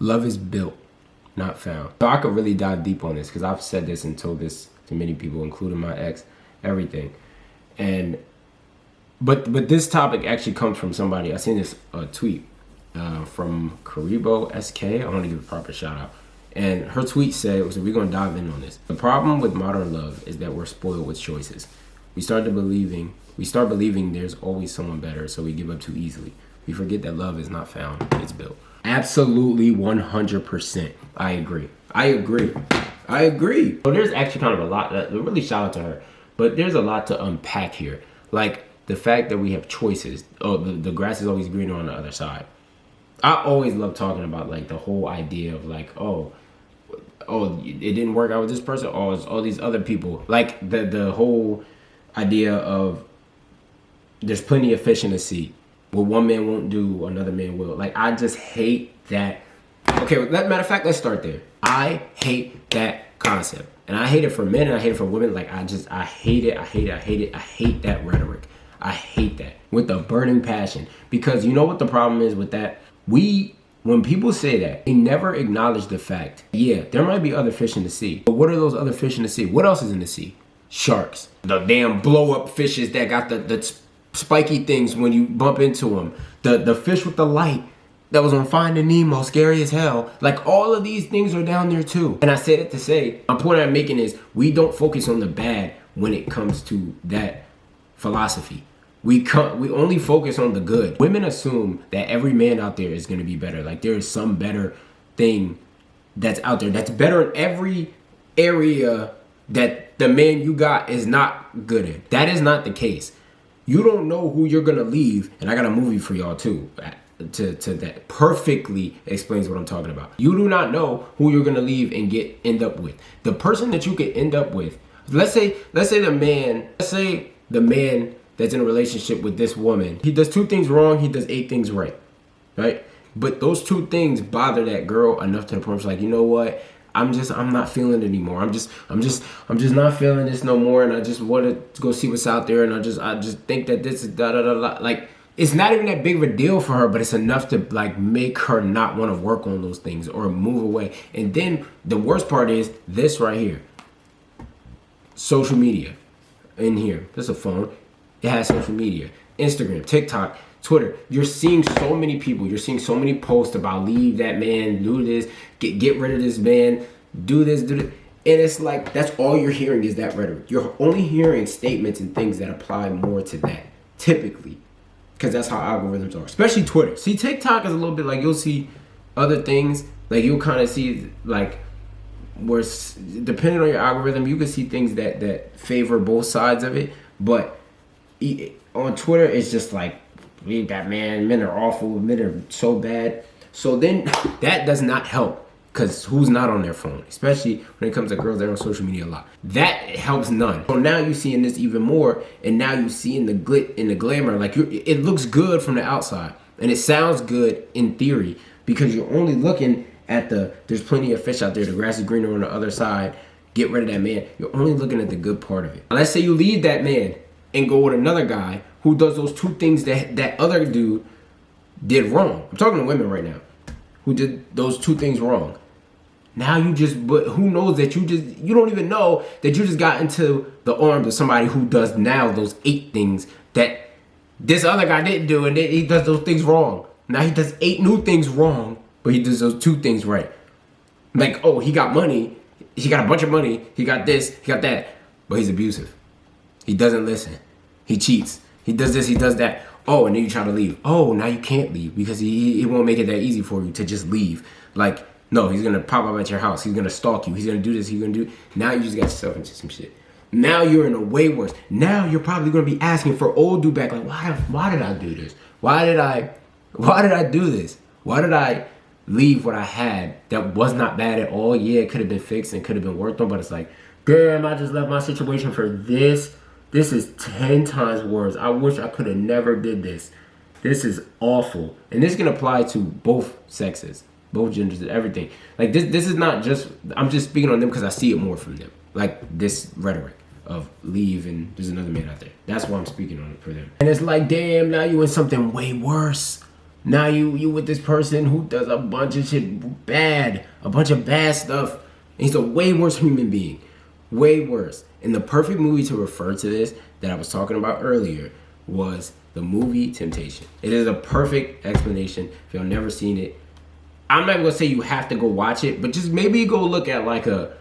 Love is built, not found. So I could really dive deep on this because I've said this and told this to many people, including my ex, everything. And but this topic actually comes from somebody. I seen this tweet from Karibo SK. I want to give a proper shout out. And her tweet said, so we're going to dive in on this. The problem with modern love is that we're spoiled with choices. We start believing there's always someone better, so we give up too easily. We forget that love is not found, it's built. Absolutely 100%. I agree. So there's actually kind of a lot, really shout out to her, but there's a lot to unpack here. Like the fact that we have choices. Oh, the grass is always greener on the other side. I always love talking about like the whole idea of like, oh, it didn't work out with this person. Oh, it's all these other people. Like the whole idea of there's plenty of fish in the sea. What one man won't do, another man will. Like, I just hate that. Okay, matter of fact, let's start there. I hate that concept. And I hate it for men and I hate it for women. Like, I hate it. I hate that rhetoric. I hate that with a burning passion. Because you know what the problem is with that? When people say that, they never acknowledge the fact, yeah, there might be other fish in the sea. But what are those other fish in the sea? What else is in the sea? Sharks. The damn blow-up fishes that got the spiky things when you bump into them. The fish with the light that was on Finding Nemo, scary as hell. Like, all of these things are down there too. And I said it to say, my point I'm making is we don't focus on the bad when it comes to that philosophy. We only focus on the good. Women assume that every man out there is going to be better. Like, there is some better thing that's out there that's better in every area that the man you got is not good in. That is not the case. You don't know who you're going to leave. And I got a movie for y'all too to that perfectly explains what I'm talking about. You do not know who you're going to leave and end up with. The person that you could end up with, let's say the man that's in a relationship with this woman, he does 2 things wrong, he does 8 things right? But those 2 things bother that girl enough to the point where she's like, you know what? I'm not feeling it anymore. I'm just not feeling this no more. And I just want to go see what's out there. And I just think that this is da da da da. Like, it's not even that big of a deal for her, but it's enough to like make her not want to work on those things or move away. And then the worst part is this right here. Social media in here. There's a phone. It has social media, Instagram, TikTok, Twitter. You're seeing so many people. You're seeing so many posts about leave that man, do this, get rid of this man, do this, do this. And it's like, that's all you're hearing is that rhetoric. You're only hearing statements and things that apply more to that, typically. Because that's how algorithms are, especially Twitter. See, TikTok is a little bit like, you'll see other things. Like, you'll kind of see, like, where depending on your algorithm, you can see things that favor both sides of it. But on Twitter, it's just like, leave that man, men are awful, men are so bad. So then that does not help, because who's not on their phone, especially when it comes to girls that are on social media a lot. That helps none. So now you're seeing this even more, and now you're seeing the glamour. Like, it looks good from the outside, and it sounds good in theory, because you're only looking at there's plenty of fish out there, the grass is greener on the other side, get rid of that man. You're only looking at the good part of it. Let's say you leave that man and go with another guy who does those 2 things that other dude did wrong. I'm talking to women right now who did those 2 things wrong. Now but who knows that you don't even know that you just got into the arms of somebody who does now those 8 things that this other guy didn't do, and he does those things wrong. Now he does 8 new things wrong, but he does those 2 things right. Like, oh, he got money, he got a bunch of money, he got this, he got that, but he's abusive. He doesn't listen. He cheats. He does this, he does that. Oh, and then you try to leave. Oh, now you can't leave because he won't make it that easy for you to just leave. Like, no, he's going to pop up at your house. He's going to stalk you. He's going to do this. He's going to do... Now you just got yourself into some shit. Now you're in a way worse. Now you're probably going to be asking for old dude back. Like, why did I do this? Why did I do this? Why did I leave what I had that was not bad at all? Yeah, it could have been fixed and could have been worked on, but it's like, damn, I just left my situation for this. This is 10 times worse. I wish I could have never did this. This is awful. And this can apply to both sexes, both genders, everything. Like, this is not just, I'm just speaking on them because I see it more from them. Like, this rhetoric of leave and there's another man out there. That's why I'm speaking on it for them. And it's like, damn, now you in something way worse. Now you with this person who does a bunch of shit bad, a bunch of bad stuff. And he's a way worse human being. Way worse. And the perfect movie to refer to this that I was talking about earlier was the movie Temptation. It is a perfect explanation. If y'all never seen it, I'm not gonna say you have to go watch it, but just maybe go look at like a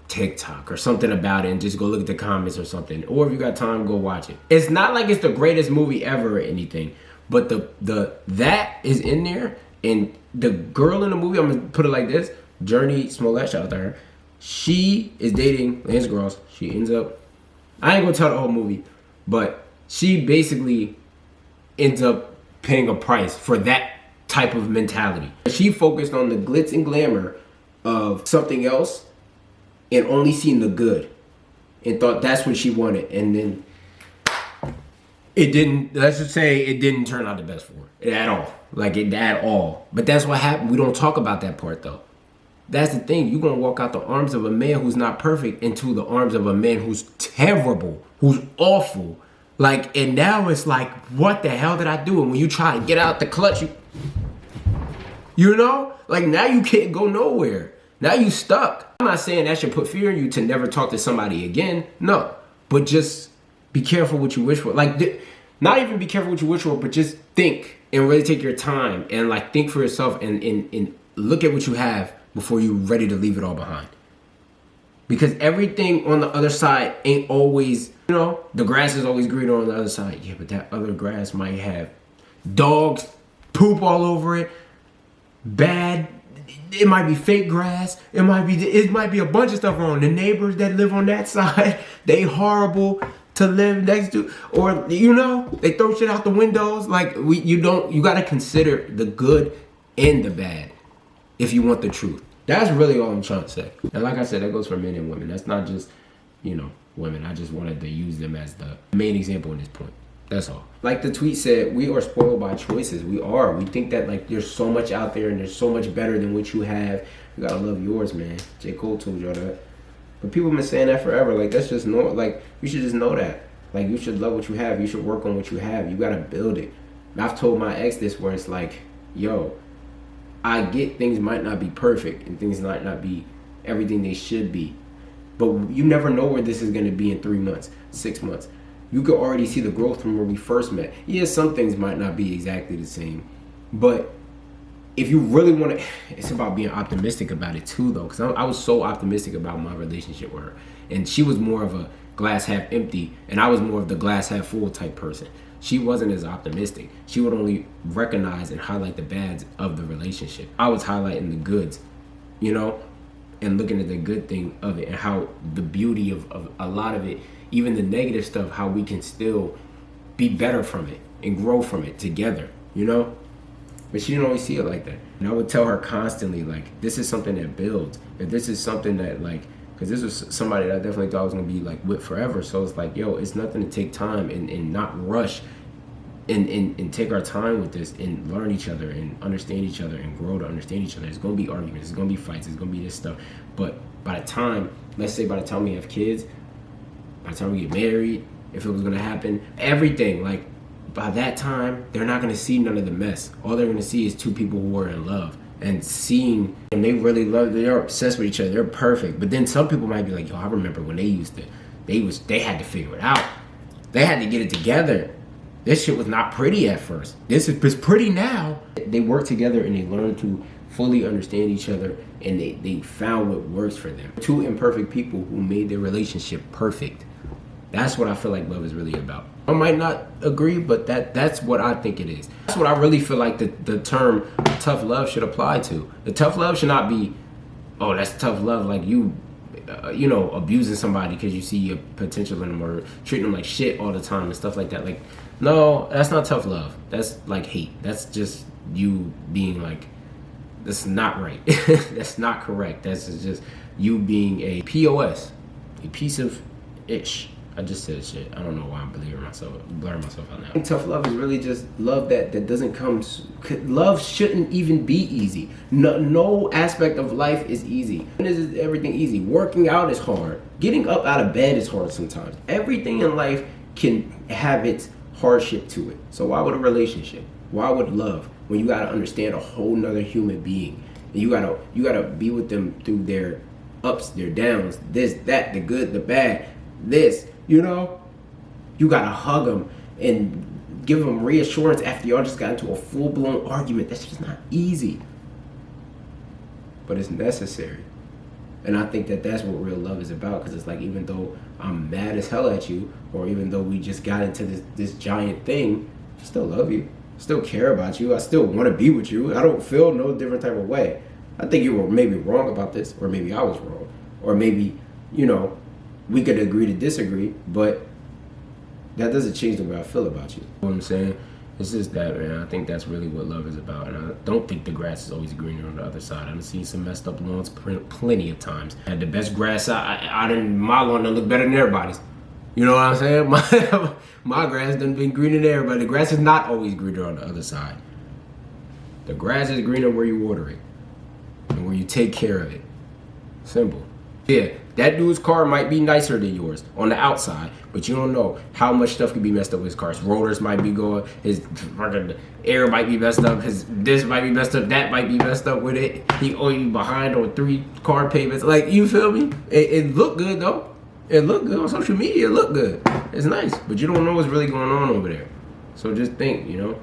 TikTok or something about it and just go look at the comments or something. Or if you got time, go watch it. It's not like it's the greatest movie ever or anything, but the that is in there. And the girl in the movie, I'm gonna put it like this: Journey Smollett, shout out to her. She is dating Lance Gross. She ends up, I ain't gonna tell the whole movie, but she basically ends up paying a price for that type of mentality. She focused on the glitz and glamour of something else and only seen the good and thought that's what she wanted. And then it didn't, let's just say it didn't turn out the best for her at all. Like it at all. But that's what happened. We don't talk about that part though. That's the thing. You're going to walk out the arms of a man who's not perfect into the arms of a man who's terrible, who's awful. Like, and now it's like, what the hell did I do? And when you try to get out the clutch, you know? Like, now you can't go nowhere. Now you stuck. I'm not saying that should put fear in you to never talk to somebody again. No. But just be careful what you wish for. Like, not even be careful what you wish for, but just think and really take your time and, like, think for yourself and look at what you have before you're ready to leave it all behind. Because everything on the other side ain't always, you know, the grass is always greener on the other side. Yeah, but that other grass might have dogs poop all over it, bad, it might be fake grass, it might be a bunch of stuff wrong. The neighbors that live on that side, they horrible to live next to, or, you know, they throw shit out the windows. Like, you gotta consider the good and the bad if you want the truth. That's really all I'm trying to say. And like I said, that goes for men and women. That's not just, you know, women. I just wanted to use them as the main example in this point. That's all. Like the tweet said, we are spoiled by choices. We are. We think that, like, there's so much out there and there's so much better than what you have. You gotta love yours, man. J. Cole told y'all that. But people have been saying that forever. Like, that's just like, you should just know that. Like, you should love what you have. You should work on what you have. You gotta build it. I've told my ex this, where it's like, yo, I get things might not be perfect and things might not be everything they should be, but you never know where this is going to be in 3 months, 6 months. You could already see the growth from where we first met. Yeah, some things might not be exactly the same, but if you really want to, it's about being optimistic about it too, though, because I was so optimistic about my relationship with her, and she was more of a glass half empty, and I was more of the glass half full type person. She wasn't as optimistic. She would only recognize and highlight the bads of the relationship. I was highlighting the goods, you know, and looking at the good thing of it and how the beauty of a lot of it, even the negative stuff, how we can still be better from it and grow from it together, you know? But she didn't always see it like that. And I would tell her constantly, like, this is something that builds. If this is something that, like, because this was somebody that I definitely thought was going to be, like, with forever. So it's like, yo, it's nothing to take time and not rush and take our time with this and learn each other and understand each other and grow to understand each other. There's going to be arguments. There's going to be fights. There's going to be this stuff. But by the time, let's say by the time we have kids, by the time we get married, if it was going to happen, everything, like, by that time, they're not going to see none of the mess. All they're going to see is two people who are in love. And seeing, and they really love, they're obsessed with each other, they're perfect. But then some people might be like, yo, I remember when they used to, they had to figure it out. They had to get it together. This shit was not pretty at first. It's pretty now. They work together and they learn to fully understand each other, and they found what works for them. Two imperfect people who made their relationship perfect. That's what I feel like love is really about. I might not agree, but that's what I think it is. That's what I really feel like the term tough love should apply to. The tough love should not be, oh, that's tough love, like you know, abusing somebody because you see your potential in them or treating them like shit all the time and stuff like that. Like, no, that's not tough love. That's like hate. That's just you being like, that's not right. That's not correct. That's just you being a POS, a piece of ish. I just said shit. I don't know why I'm blurring myself out now. Tough love is really just love that doesn't come. Love shouldn't even be easy. No aspect of life is easy. Is everything easy? Working out is hard. Getting up out of bed is hard sometimes. Everything in life can have its hardship to it. So why would a relationship? Why would love when you gotta understand a whole nother human being? And you gotta be with them through their ups, their downs, this, that, the good, the bad, this, you know? You gotta hug them and give them reassurance after y'all just got into a full-blown argument. That's just not easy. But it's necessary. And I think that that's what real love is about, because it's like, even though I'm mad as hell at you, or even though we just got into this giant thing, I still love you. I still care about you. I still want to be with you. I don't feel no different type of way. I think you were maybe wrong about this, or maybe I was wrong. Or maybe, you know, we could agree to disagree, but that doesn't change the way I feel about you. You know what I'm saying? It's just that, man. I think that's really what love is about. And I don't think the grass is always greener on the other side. I've seen some messed up lawns plenty of times. I had the best grass out in my lawn that looked better than everybody's. You know what I'm saying? My grass done been greener than everybody. The grass is not always greener on the other side. The grass is greener where you water it and where you take care of it. Simple. Yeah, that dude's car might be nicer than yours on the outside, but you don't know how much stuff could be messed up with his car. His rotors might be going, his fucking air might be messed up, his this might be messed up, that might be messed up with it. He owe you behind on 3 car payments. Like, you feel me? It looked good though. It looked good on social media. It looked good. It's nice, but you don't know what's really going on over there. So just think, you know,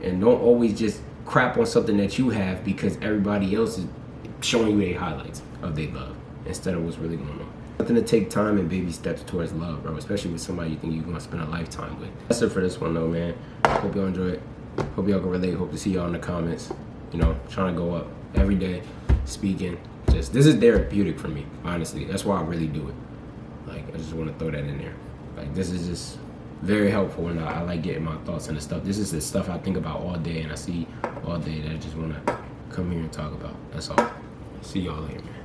and don't always just crap on something that you have because everybody else is showing you their highlights of their love instead of what's really going on. Nothing to take time and baby steps towards love, bro, especially with somebody you think you're going to spend a lifetime with. That's it for this one, though, man. Hope y'all enjoy it. Hope y'all can relate. Hope to see y'all in the comments. You know, trying to go up every day, speaking. Just, this is therapeutic for me, honestly. That's why I really do it. Like, I just want to throw that in there. Like, this is just very helpful, and I like getting my thoughts on the stuff. This is the stuff I think about all day, and I see all day that I just want to come here and talk about. That's all. See y'all later, man.